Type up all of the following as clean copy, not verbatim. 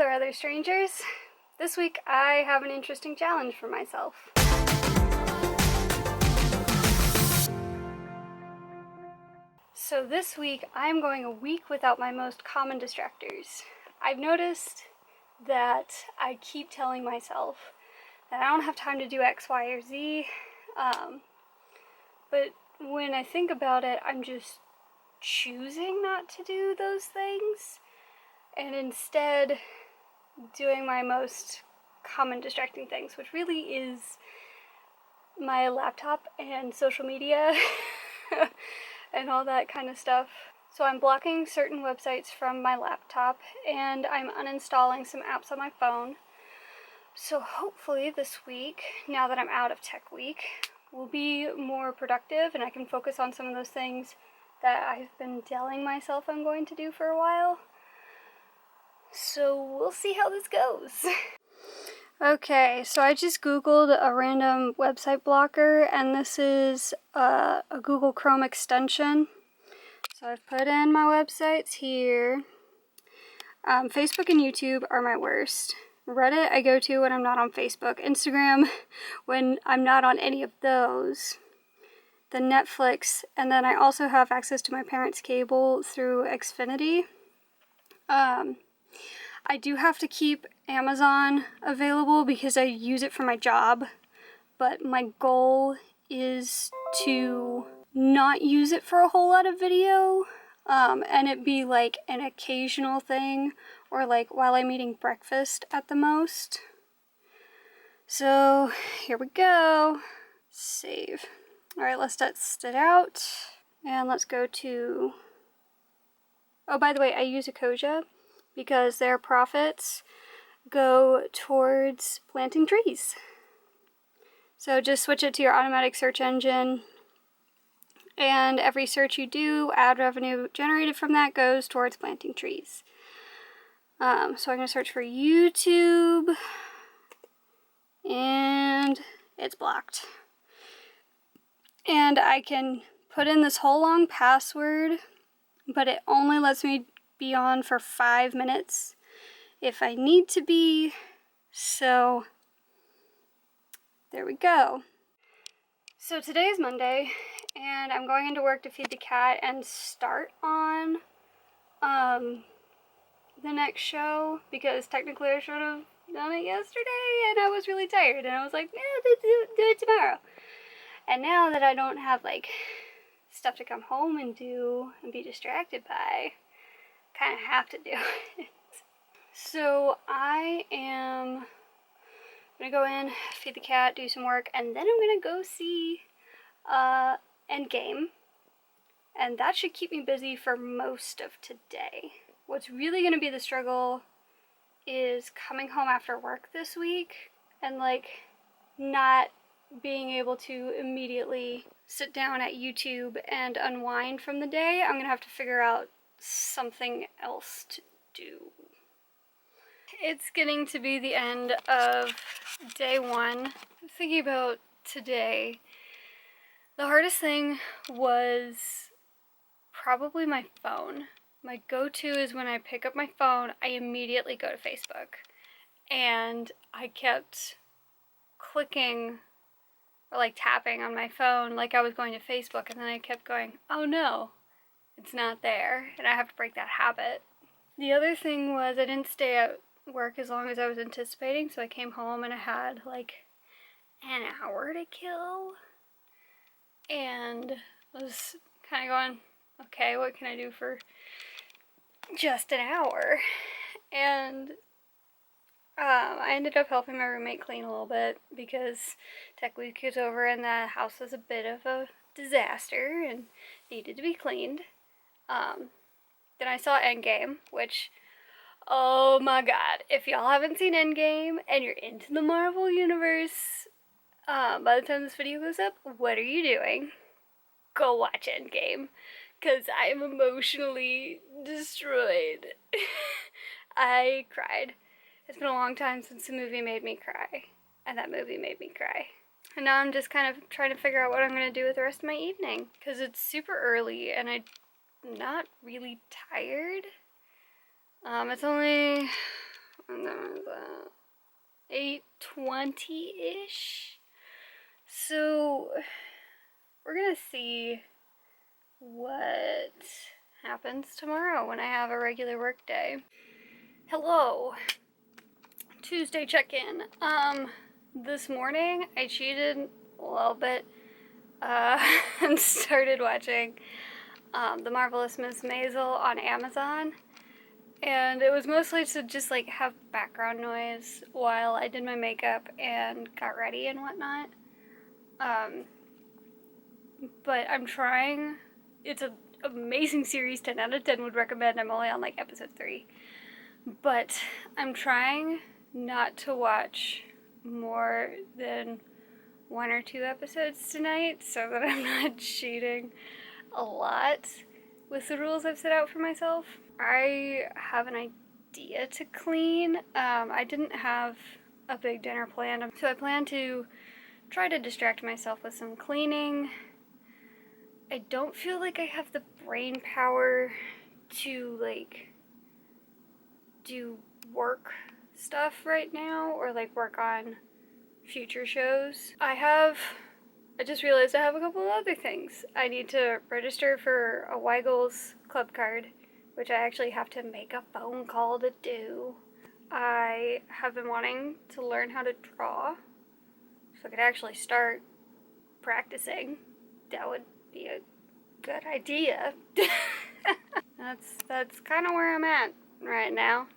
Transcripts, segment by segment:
there, other strangers. This week I have an interesting challenge for myself. So this week I'm going a week without my most common distractors. I've noticed that I keep telling myself that I don't have time to do X, Y, or Z, but when I think about it, I'm just choosing not to do those things, and instead doing my most common distracting things, which really is my laptop and social media and all that kind of stuff. So I'm blocking certain websites from my laptop, and I'm uninstalling some apps on my phone. So hopefully this week, now that I'm out of Tech Week, will be more productive and I can focus on some of those things that I've been telling myself I'm going to do for a while. So we'll see how this goes. Okay, so I just googled a random website blocker, and this is a Google Chrome extension. So I've put in my websites here. Facebook and YouTube are my worst. Reddit I go to when I'm not on Facebook. Instagram when I'm not on any of those. The Netflix, and then I also have access to my parents' cable through Xfinity. I do have to keep Amazon available because I use it for my job, but my goal is to not use it for a whole lot of video, and it be like an occasional thing, or like while I'm eating breakfast at the most. So here we go. Save. Alright, let's test it out, and let's go to, oh, by the way, I use Ecosia because their profits go towards planting trees. So just switch it to your automatic search engine, and every search you do, ad revenue generated from that goes towards planting trees. So I'm going to search for YouTube, and it's blocked. And I can put in this whole long password, but it only lets me be on for 5 minutes if I need to be. So there we go. So today is Monday, and I'm going into work to feed the cat and start on the next show, because technically I should have done it yesterday, and I was really tired, and I was like, yeah, do it tomorrow. And now that I don't have like stuff to come home and do and be distracted by, kind of have to do it. So I am gonna go in, feed the cat, do some work, and then I'm gonna go see Endgame, and that should keep me busy for most of today. What's really gonna be the struggle is coming home after work this week and like not being able to immediately sit down at YouTube and unwind from the day. I'm gonna have to figure out something else to do. It's getting to be the end of day one. Thinking about today, the hardest thing was probably my phone. My go-to is when I pick up my phone, I immediately go to Facebook. And I kept clicking or like tapping on my phone like I was going to Facebook, and then I kept going, oh no, it's not there, and I have to break that habit. The other thing was I didn't stay at work as long as I was anticipating, so I came home and I had like an hour to kill, and I was kind of going, okay, what can I do for just an hour? And I ended up helping my roommate clean a little bit because Tech Week is over and the house was a bit of a disaster and needed to be cleaned. Then I saw Endgame, which, oh my god, if y'all haven't seen Endgame and you're into the Marvel Universe, by the time this video goes up, what are you doing? Go watch Endgame, because I am emotionally destroyed. I cried. It's been a long time since the movie made me cry, and that movie made me cry. And now I'm just kind of trying to figure out what I'm going to do with the rest of my evening, because it's super early and I'm not really tired. It's only, 8:20-ish. So we're gonna see what happens tomorrow when I have a regular work day. Hello. Tuesday check-in. This morning I cheated a little bit and started watching The Marvelous Miss Maisel on Amazon. And it was mostly to just like have background noise while I did my makeup and got ready and whatnot. But I'm trying. It's an amazing series, 10 out of 10 would recommend. I'm only on like episode 3. But I'm trying not to watch more than 1 or 2 episodes tonight so that I'm not cheating a lot with the rules I've set out for myself. I have an idea to clean. I didn't have a big dinner planned, so I plan to try to distract myself with some cleaning. I don't feel like I have the brain power to like do work stuff right now or like work on future shows. I just realized I have a couple of other things. I need to register for a Weigel's club card, which I actually have to make a phone call to do. I have been wanting to learn how to draw, so I could actually start practicing. That would be a good idea. That's kind of where I'm at right now.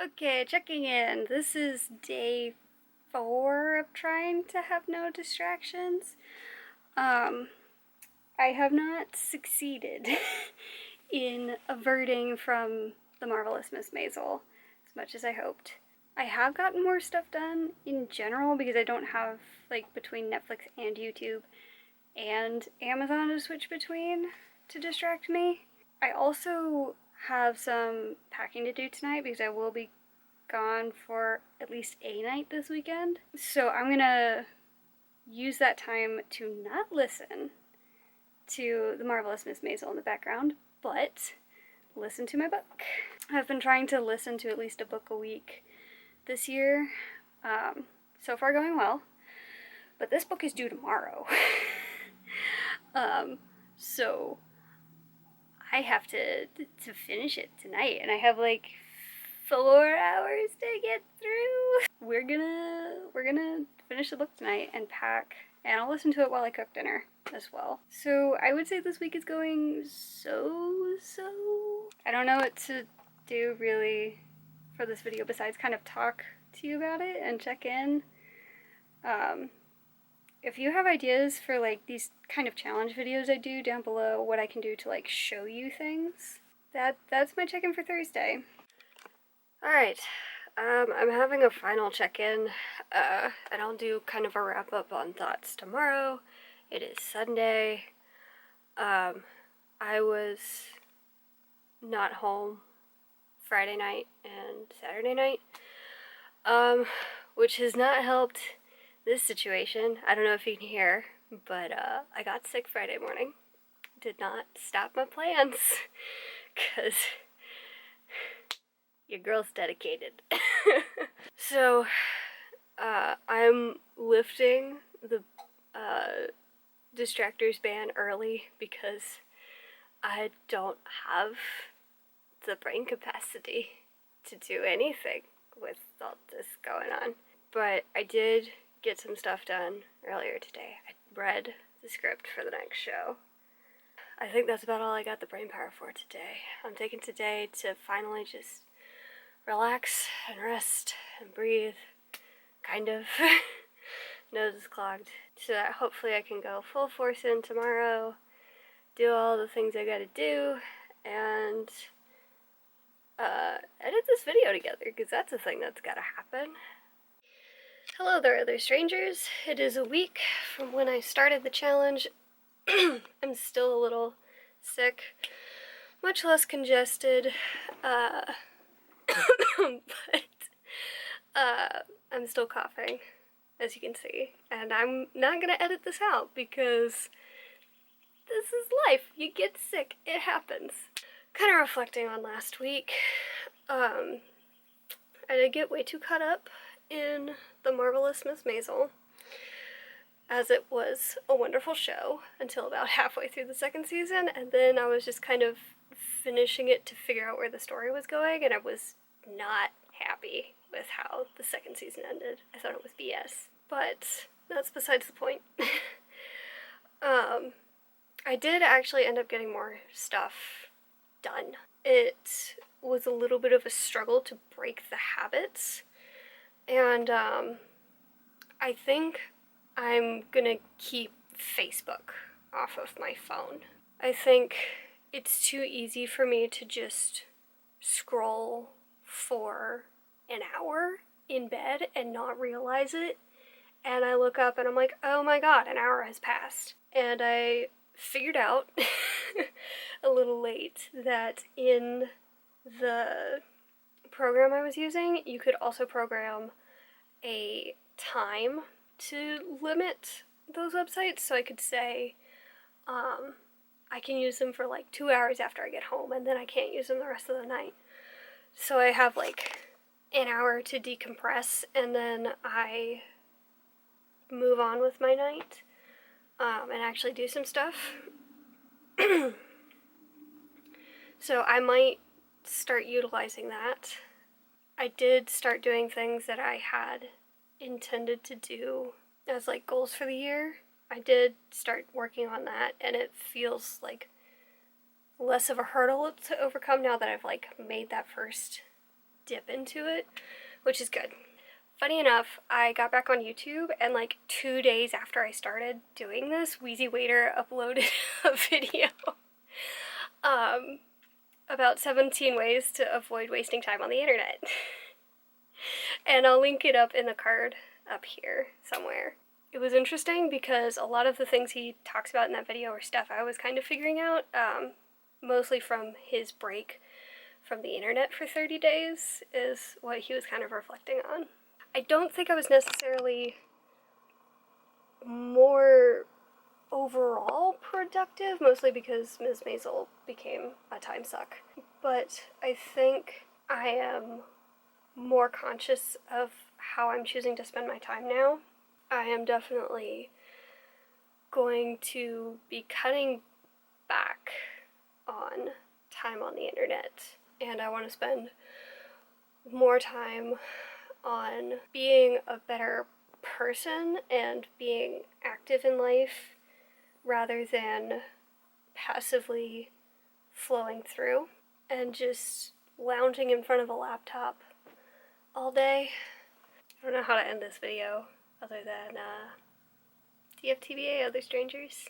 Okay, checking in. This is day 4 of trying to have no distractions. I have not succeeded in averting from The Marvelous Miss Maisel as much as I hoped. I have gotten more stuff done in general because I don't have, like, between Netflix and YouTube and Amazon to switch between to distract me. I also have some packing to do tonight because I will be gone for at least a night this weekend. So I'm gonna use that time to not listen to The Marvelous Miss Maisel in the background, but listen to my book. I've been trying to listen to at least a book a week this year. So far going well, but this book is due tomorrow. So I have to finish it tonight, and I have like 4 hours to get through. We're gonna finish the book tonight and pack, and I'll listen to it while I cook dinner as well. So I would say this week is going so. I don't know what to do really for this video besides kind of talk to you about it and check in. If you have ideas for like these kind of challenge videos I do down below, what I can do to like show you things, that's my check-in for Thursday. Alright, I'm having a final check-in, and I'll do kind of a wrap-up on thoughts tomorrow. It is Sunday. I was not home Friday night and Saturday night, which has not helped this situation. I don't know if you can hear, but I got sick Friday morning. Did not stop my plans, because your girl's dedicated. So, I'm lifting the distractors ban early because I don't have the brain capacity to do anything with all this going on. But I did get some stuff done earlier today. I read the script for the next show. I think that's about all I got the brain power for today. I'm taking today to finally just relax and rest and breathe, kind of. Nose is clogged. So that hopefully I can go full force in tomorrow, do all the things I gotta do, and edit this video together, because that's a thing that's gotta happen. Hello there, other strangers. It is a week from when I started the challenge. I'm still a little sick, much less congested, but I'm still coughing, as you can see, and I'm not gonna edit this out because this is life. You get sick, it happens. Kind of reflecting on last week, I did get way too caught up in The Marvelous Miss Maisel, as it was a wonderful show until about halfway through the second season, and then I was just kind of finishing it to figure out where the story was going, and I was not happy with how the second season ended. I thought it was BS. But that's besides the point. I did actually end up getting more stuff done. It was a little bit of a struggle to break the habits, and I think I'm gonna keep Facebook off of my phone. I think it's too easy for me to just scroll for an hour in bed and not realize it, and I look up and I'm like, oh my god, an hour has passed. And I figured out a little late that in the program I was using, you could also program a time to limit those websites. So I could say, I can use them for like 2 hours after I get home, and then I can't use them the rest of the night. So I have like an hour to decompress, and then I move on with my night, and actually do some stuff. So I might start utilizing that. I did start doing things that I had intended to do as like goals for the year. I did start working on that, and it feels like less of a hurdle to overcome now that I've like made that first dip into it, which is good. Funny enough, I got back on YouTube, and like 2 days after I started doing this, Wheezy Waiter uploaded a video about 17 ways to avoid wasting time on the internet. And I'll link it up in the card up here somewhere. It was interesting because a lot of the things he talks about in that video are stuff I was kind of figuring out, mostly from his break from the internet for 30 days is what he was kind of reflecting on. I don't think I was necessarily more overall productive, mostly because Ms. Maisel became a time suck. But I think I am more conscious of how I'm choosing to spend my time now. I am definitely going to be cutting back on time on the internet, and I want to spend more time on being a better person and being active in life rather than passively flowing through and just lounging in front of a laptop all day. I don't know how to end this video other than, TFTBA, other strangers.